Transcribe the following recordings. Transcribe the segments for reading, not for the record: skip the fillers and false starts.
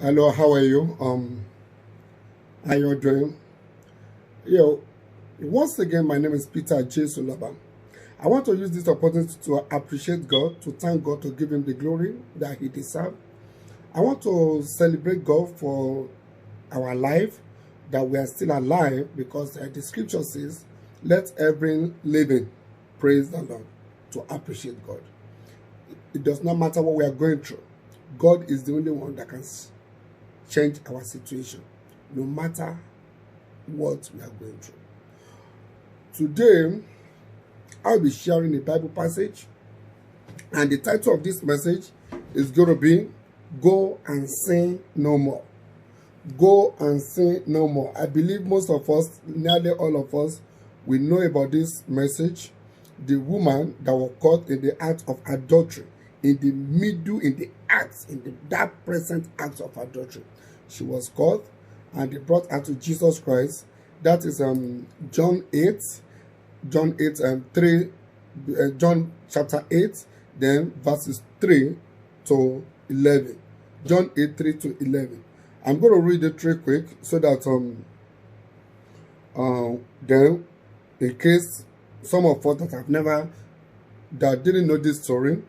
Hello, how are you? How you doing? Yo, once again, my name is Peter J. Sulaba. I want to use this opportunity to appreciate God, to thank God, to give Him the glory that He deserves. I want to celebrate God for our life, that we are still alive, because the scripture says, "Let every living praise the Lord," to appreciate God. It does not matter what we are going through. God is the only one that can change our situation, no matter what we are going through. Today, I'll be sharing a Bible passage, and the title of this message is going to be Go and Sin No More. Go and sin no more. I believe most of us, nearly all of us, we know about this message. The woman that was caught in the act of adultery, in the middle, in the act, that present act of adultery. She was caught, and they brought her to Jesus Christ. That is John 8, John 8 and 3, John chapter 8, then verses 3 to 11. John 8, 3 to 11. I'm going to read it real quick so that then, in case some of us that didn't know this story,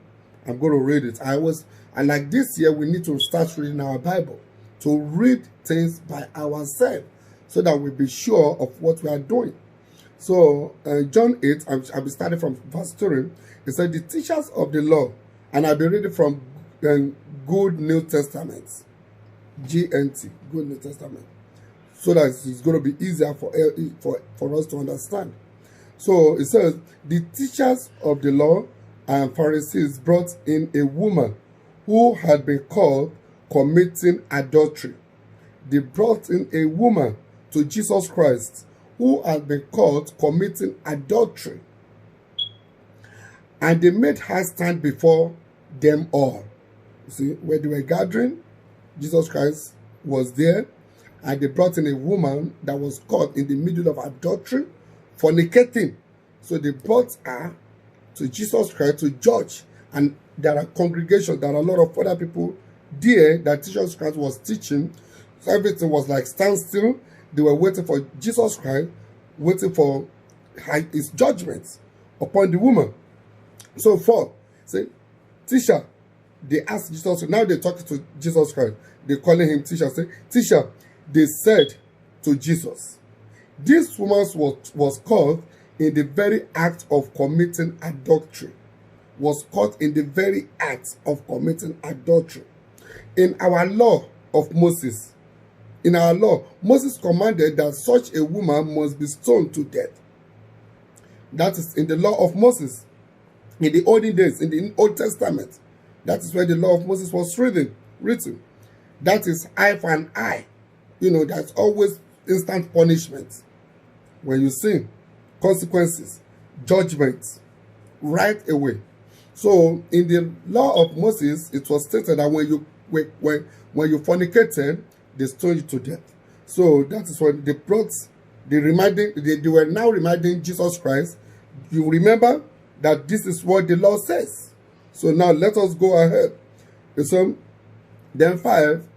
I'm going to read it. And like this year, we need to start reading our Bible, to read things by ourselves so that we be sure of what we are doing. So John 8, I'll be starting from verse 3. It said, "The teachers of the law," and I'll be reading from Good New Testament. GNT, Good New Testament, so that it's going to be easier for us to understand. So it says, "The teachers of the law and Pharisees brought in a woman who had been caught committing adultery." They brought in a woman to Jesus Christ who had been caught committing adultery, and they made her stand before them all. You see, where they were gathering, Jesus Christ was there, and they brought in a woman that was caught in the middle of adultery, fornicating. So they brought her to Jesus Christ to judge. And there are congregations, there are a lot of other people there that Jesus Christ was teaching. So everything was like standstill. They were waiting for Jesus Christ, waiting for his judgment upon the woman. So say, "Teacher," they asked Jesus, now they're talking to Jesus Christ. They're calling him teacher. Say, "Teacher," they said to Jesus, "this woman was caught in the very act of committing adultery." Was caught in the very act of committing adultery. In our law of Moses, Moses commanded that such a woman must be stoned to death. That is in the law of Moses. In the olden days, in the Old Testament, that is where the law of Moses was written. That is eye for an eye. That's always instant punishment. When you sin, consequences, judgment, right away. So in the law of Moses, it was stated that when you fornicated, they stoned you to death. So that is what they brought. They were now reminding Jesus Christ, you remember that this is what the law says. So now let us go ahead. So then 5.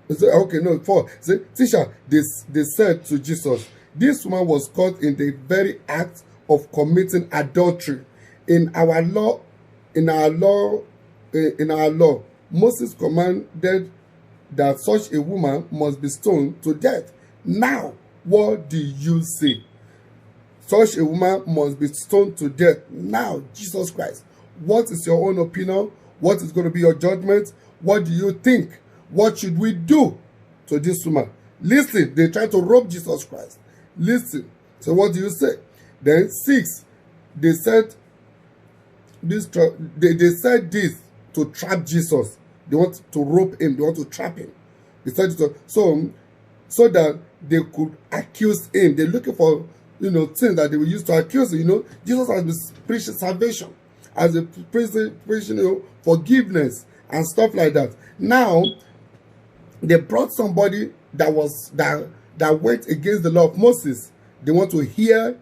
Okay, no, 4. Say, "Teacher," they said to Jesus, "this woman was caught in the very act of committing adultery. In our law, Moses commanded that such a woman must be stoned to death. Now, what do you say?" Such a woman must be stoned to death. Now, Jesus Christ, what is your own opinion? What is going to be your judgment? What do you think? What should we do to this woman? Listen, they try to rob Jesus Christ. Listen. So what do you say? Then 6, they said this to trap Jesus. They want to rope him. They want to trap him. They said so that they could accuse him. They're looking for things that they will use to accuse him. Jesus has been preaching salvation, as a preaching forgiveness and stuff like that. Now they brought somebody that went against the law of Moses. They want to hear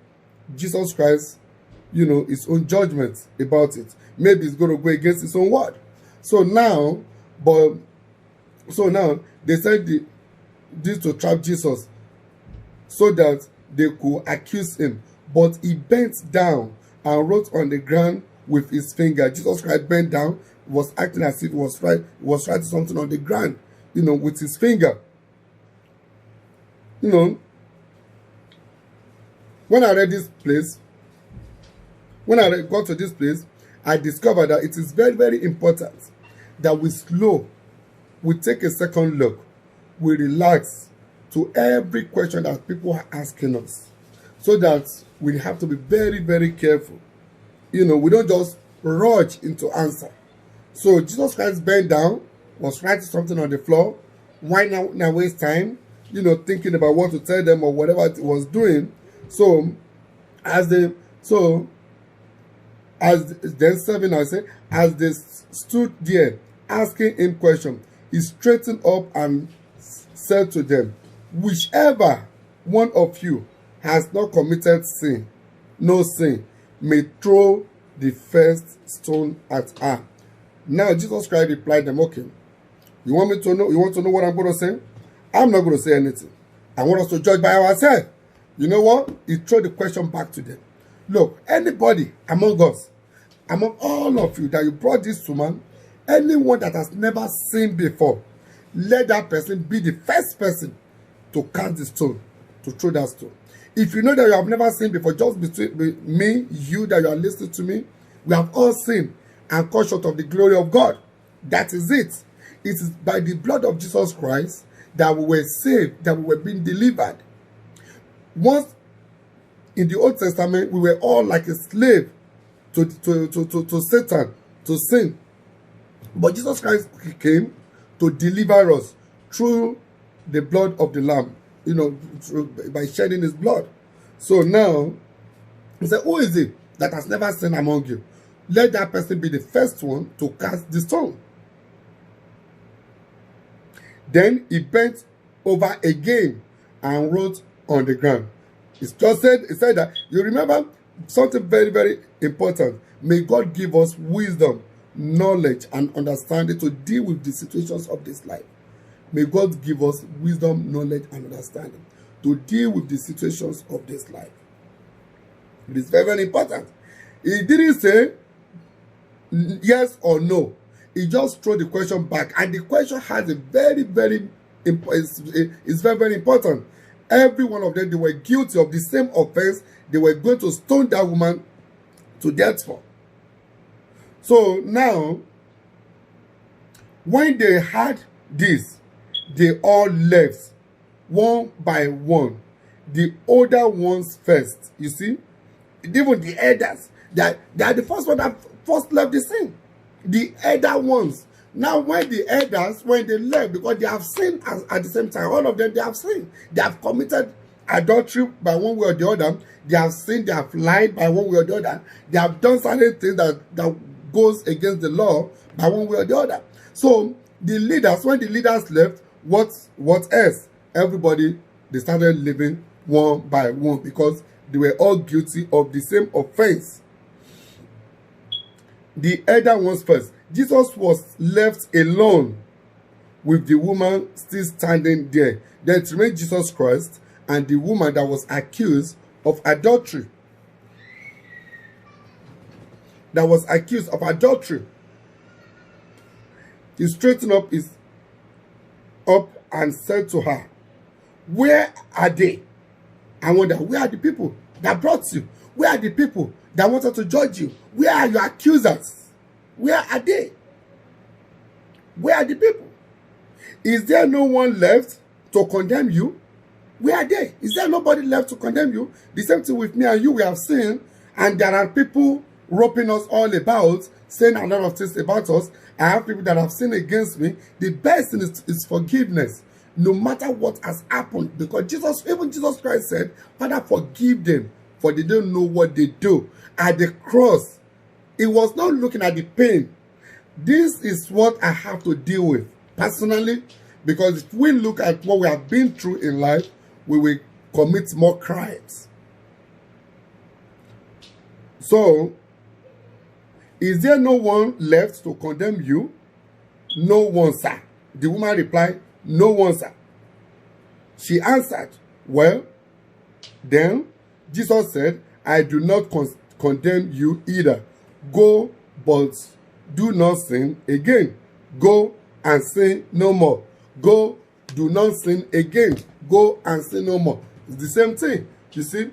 Jesus Christ, his own judgment about it. Maybe it's going to go against his own word. So now, but So now they said this to trap Jesus so that they could accuse him. But he bent down and wrote on the ground with his finger. Jesus Christ bent down, was acting as if he was writing something on the ground, with his finger. When I read this place, when I got to this place, I discovered that it is very, very important that we take a second look, we relax to every question that people are asking us, so that we have to be very, very careful. We don't just rush into answer. So Jesus Christ bent down, was writing something on the floor. Why now waste time, thinking about what to tell them or whatever it was doing. So as then 7, I say, as they stood there asking him questions, he straightened up and said to them, whichever one of you has not committed no sin, may throw the first stone at her. Now Jesus Christ replied them, okay, you want to know what I'm going to say? I'm not going to say anything. I want us to judge by ourselves. You know what? He threw the question back to them. Look, anybody among us, among all of you that you brought this woman, anyone that has never sinned before, let that person be the first person to cast the stone, to throw that stone. If you know that you have never sinned before, just between me, you that you are listening to me, we have all sinned and come short of the glory of God. That is it. It is by the blood of Jesus Christ that we were saved, that we were being delivered. Once in the Old Testament, we were all like a slave to Satan, to sin. But Jesus Christ came to deliver us through the blood of the Lamb, by shedding his blood. So now, he said, who is it that has never sinned among you? Let that person be the first one to cast the stone. Then he bent over again and wrote on the ground. He said that, you remember something very, very important. May God give us wisdom, knowledge, and understanding to deal with the situations of this life. May God give us wisdom, knowledge, and understanding to deal with the situations of this life. It is very, very important. He didn't say yes or no. He just threw the question back. And the question has a very, very, it's very, very important. Every one of them, they were guilty of the same offense. They were going to stone that woman to death for. So now, when they had this, they all left one by one. The older ones first. You see, even the elders, they are the first one that first left the scene. The elder ones. Now, when the elders, when they left, because they have sinned at the same time, all of them, they have sinned. They have committed adultery by one way or the other. They have sinned, they have lied by one way or the other. They have done certain things that goes against the law by one way or the other. So, the leaders, when the leaders left, what else? Everybody, they started living one by one because they were all guilty of the same offense. The elder ones first. Jesus was left alone with the woman still standing there. Then it remained Jesus Christ and the woman that was accused of adultery. He straightened up and said to her, where are they? I wonder, where are the people that brought you? Where are the people that wanted to judge you? Where are your accusers? Where are they? Where are the people? Is there no one left to condemn you? Where are they? Is there nobody left to condemn you? The same thing with me and you, we have seen, and there are people roping us all about, saying a lot of things about us. I have people that have sinned against me. The best thing is forgiveness, no matter what has happened, because even Jesus Christ said, Father, forgive them, for they don't know what they do. At the cross, he was not looking at the pain. This is what I have to deal with personally, because if we look at what we have been through in life, we will commit more crimes. So, is there no one left to condemn you? No one, sir. The woman replied, no one, sir. She answered, well, then Jesus said, I do not condemn you either. Go, but do not sin again. Go and sin no more. Go, do not sin again. Go and sin no more. It's the same thing. You see,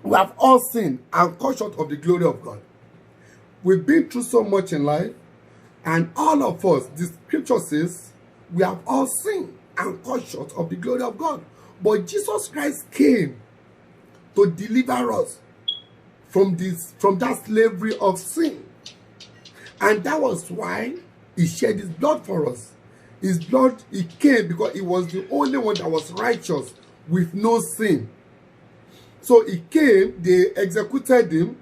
we have all sinned and come short of the glory of God. We've been through so much in life, and all of us, the scripture says, we have all sinned and come short of the glory of God. But Jesus Christ came to deliver us from that slavery of sin. And that was why he shed his blood for us. His blood, he came because he was the only one that was righteous with no sin. So he came, they executed him,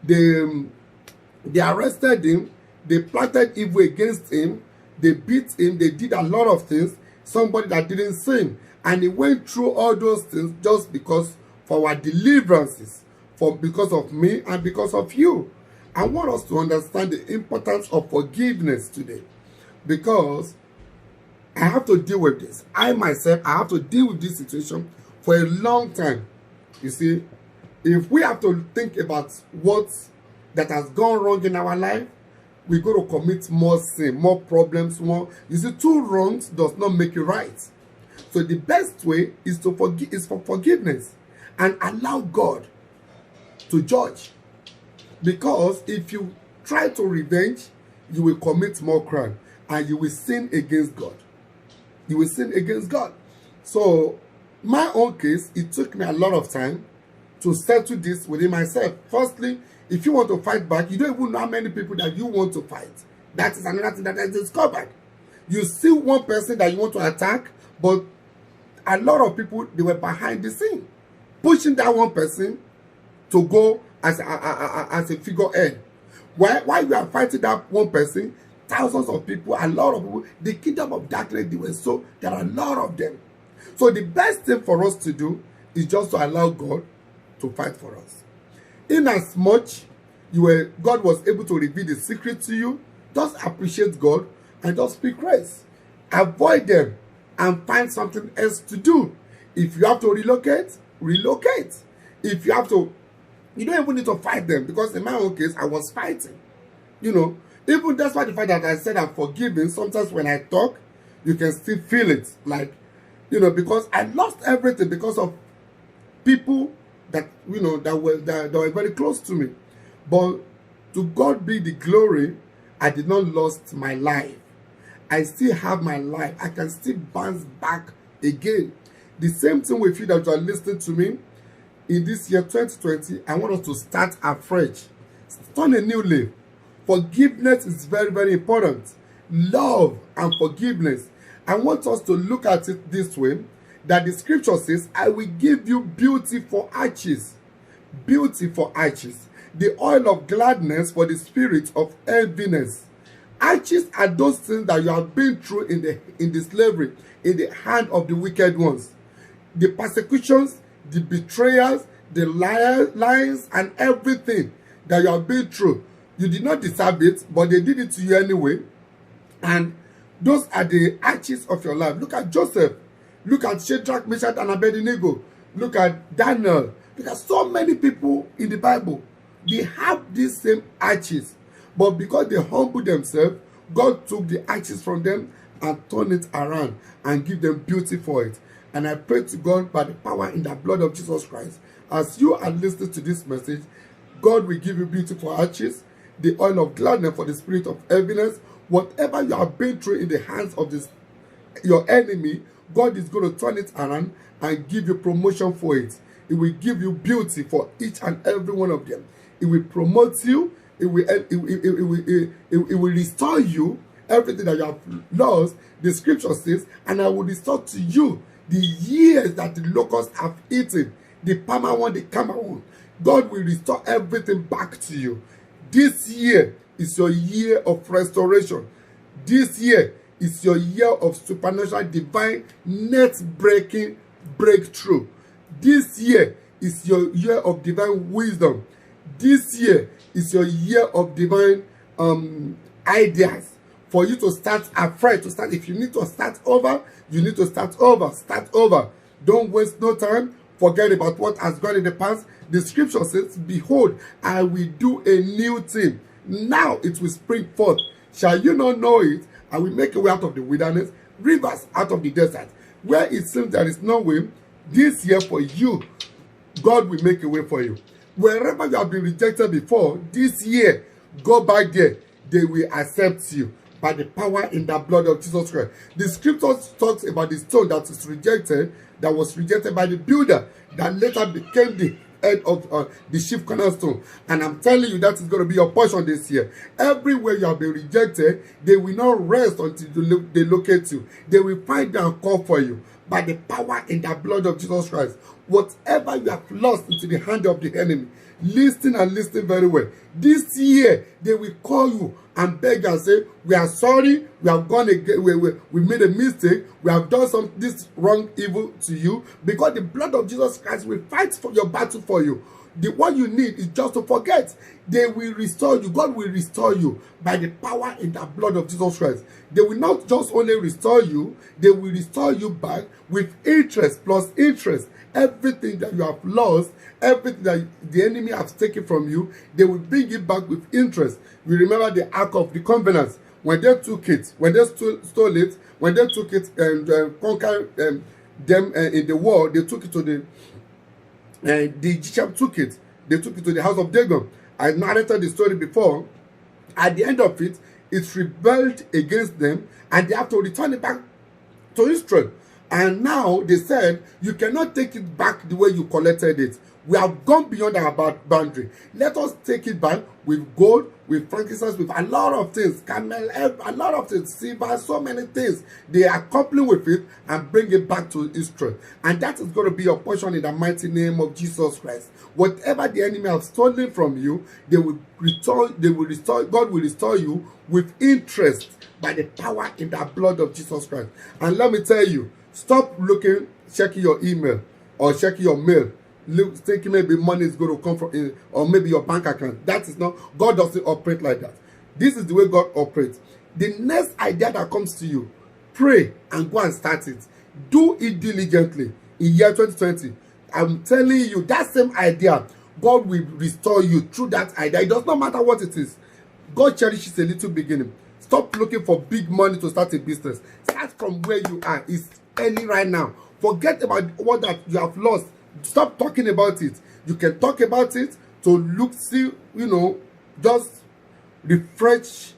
they arrested him, they plotted evil against him, they beat him, they did a lot of things, somebody that didn't sin. And he went through all those things just because for our deliverances, because of me and because of you. I want us to understand the importance of forgiveness today, because I have to deal with this. I myself, I have to deal with this situation for a long time. You see, if we have to think about what that has gone wrong in our life, we're going to commit more sin, more problems, more. You see, 2 wrongs does not make it right. So the best way is to forgive, is for forgiveness, and allow God to judge. Because if you try to revenge, you will commit more crime and you will sin against God. You will sin against God. So my own case, it took me a lot of time to settle this within myself. Firstly, if you want to fight back, you don't even know how many people that you want to fight. That is another thing that I discovered. You see one person that you want to attack, but a lot of people, they were behind the scene, pushing that one person to go as a figurehead. While you are fighting that one person, thousands of people, a lot of people, the kingdom of darkness, there are a lot of them. So the best thing for us to do is just to allow God to fight for us. Inasmuch God was able to reveal the secret to you, just appreciate God and just speak grace. Avoid them and find something else to do. If you have to relocate, relocate. If you have to, you don't even need to fight them, because in my own case, I was fighting. You know, even that's why the fact that I said I'm forgiving, sometimes when I talk, you can still feel it. Like, you know, because I lost everything because of people that, you know, that were very close to me. But to God be the glory, I did not lose my life. I still have my life. I can still bounce back again. The same thing with you that you are listening to me. In this year 2020, I want us to start afresh. Turn a new leaf. Forgiveness is very, very important. Love and forgiveness. I want us to look at it this way, that the scripture says, I will give you beauty for ashes. Beauty for ashes. The oil of gladness for the spirit of heaviness. Ashes are those things that you have been through in the slavery, in the hand of the wicked ones. The persecutions, the betrayals, the lies, and everything that you have been through. You did not deserve it, but they did it to you anyway. And those are the ashes of your life. Look at Joseph. Look at Shadrach, Meshach, and Abednego. Look at Daniel. Look at so many people in the Bible. They have these same ashes. But because they humble themselves, God took the ashes from them and turned it around and give them beauty for it. And I pray to God by the power in the blood of Jesus Christ, as you are listening to this message, God will give you beauty for ashes, the oil of gladness for the spirit of heaviness. Whatever you have been through in the hands of your enemy, God is going to turn it around and give you promotion for it. It will give you beauty for each and every one of them. It will promote you. It will restore you everything that you have lost. The scripture says, and I will restore to you the years that the locusts have eaten, the palmer one, the camel one. God will restore everything back to you. This year is your year of restoration. This year is your year of supernatural, divine, net-breaking breakthrough. This year is your year of divine wisdom. This year is your year of divine ideas for you to start afresh, to start. If you need to start over, you need to start over. Start over. Don't waste no time. Forget about what has gone in the past. The scripture says, behold, I will do a new thing. Now it will spring forth. Shall you not know it? I will make a way out of the wilderness, rivers out of the desert. Where it seems there is no way, this year for you, God will make a way for you. Wherever you have been rejected before, this year, go back there. They will accept you by the power in the blood of Jesus Christ. The scripture talks about the stone that is rejected, that was rejected by the builder, that later became the head of the chief cornerstone. And I'm telling you, that is going to be your portion this year. Everywhere you have been rejected, they will not rest until they locate you. They will find you and call for you by the power in the blood of Jesus Christ. Whatever you have lost into the hand of the enemy, listen and listen very well. This year, they will call you and beg and say, we are sorry, we have gone again, we made a mistake, we have done this wrong evil to you, because the blood of Jesus Christ will fight for your battle for you. What you need is just to forget. They will restore you. God will restore you by the power in the blood of Jesus Christ. They will not just only restore you, they will restore you back with interest plus interest. Everything that you have lost, everything that the enemy has taken from you, they will bring it back with interest. We remember the Ark of the Covenant. When they took it, when they stole it, when they took it and conquered them in the war, they took it to the Egyptians took it. They took it to the house of Dagon. I narrated the story before. At the end of it, it rebelled against them, and they have to return it back to Israel. And now they said, you cannot take it back the way you collected it. We have gone beyond our boundary. Let us take it back with gold, with frankincense, with a lot of things, camel, a lot of things, silver, so many things. They are coupling with it and bring it back to Israel. And that is going to be your portion in the mighty name of Jesus Christ. Whatever the enemy has stolen from you, they will restore, God will restore you with interest by the power in the blood of Jesus Christ. And let me tell you, stop checking your email or checking your mail, thinking maybe money is going to come from, or maybe your bank account. That is not, God doesn't operate like that. This is the way God operates. The next idea that comes to you, pray and go and start it. Do it diligently in year 2020. I'm telling you, that same idea, God will restore you through that idea. It does not matter what it is. God cherishes a little beginning. Stop looking for big money to start a business. Start from where you are. It's early right now. Forget about what that you have lost. Stop talking about it. You can talk about it to see, just refresh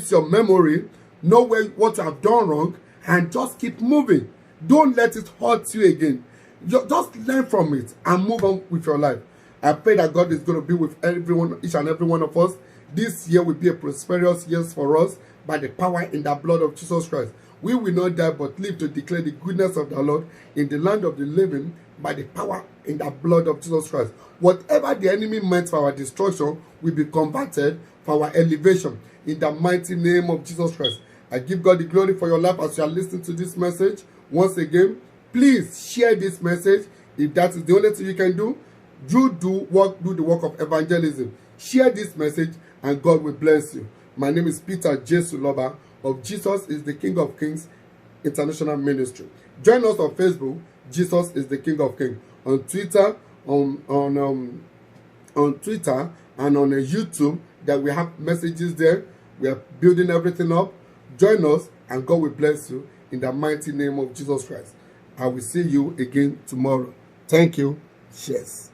your memory, know what you have done wrong, and just keep moving. Don't let it hurt you again. Just learn from it and move on with your life. I pray that God is going to be with everyone, each and every one of us. This year will be a prosperous year for us by the power in the blood of Jesus Christ. We will not die but live to declare the goodness of the Lord in the land of the living by the power in the blood of Jesus Christ. Whatever the enemy meant for our destruction will be converted for our elevation in the mighty name of Jesus Christ. I give God the glory for your life as you are listening to this message. Once again, please share this message. If that is the only thing you can do, do the work of evangelism. Share this message and God will bless you. My name is Peter J. Suloba of Jesus is the King of Kings International Ministry. Join us on Facebook, Jesus is the King of Kings. On Twitter, on Twitter and on YouTube, that we have messages there. We are building everything up. Join us and God will bless you in the mighty name of Jesus Christ. I will see you again tomorrow. Thank you. Cheers.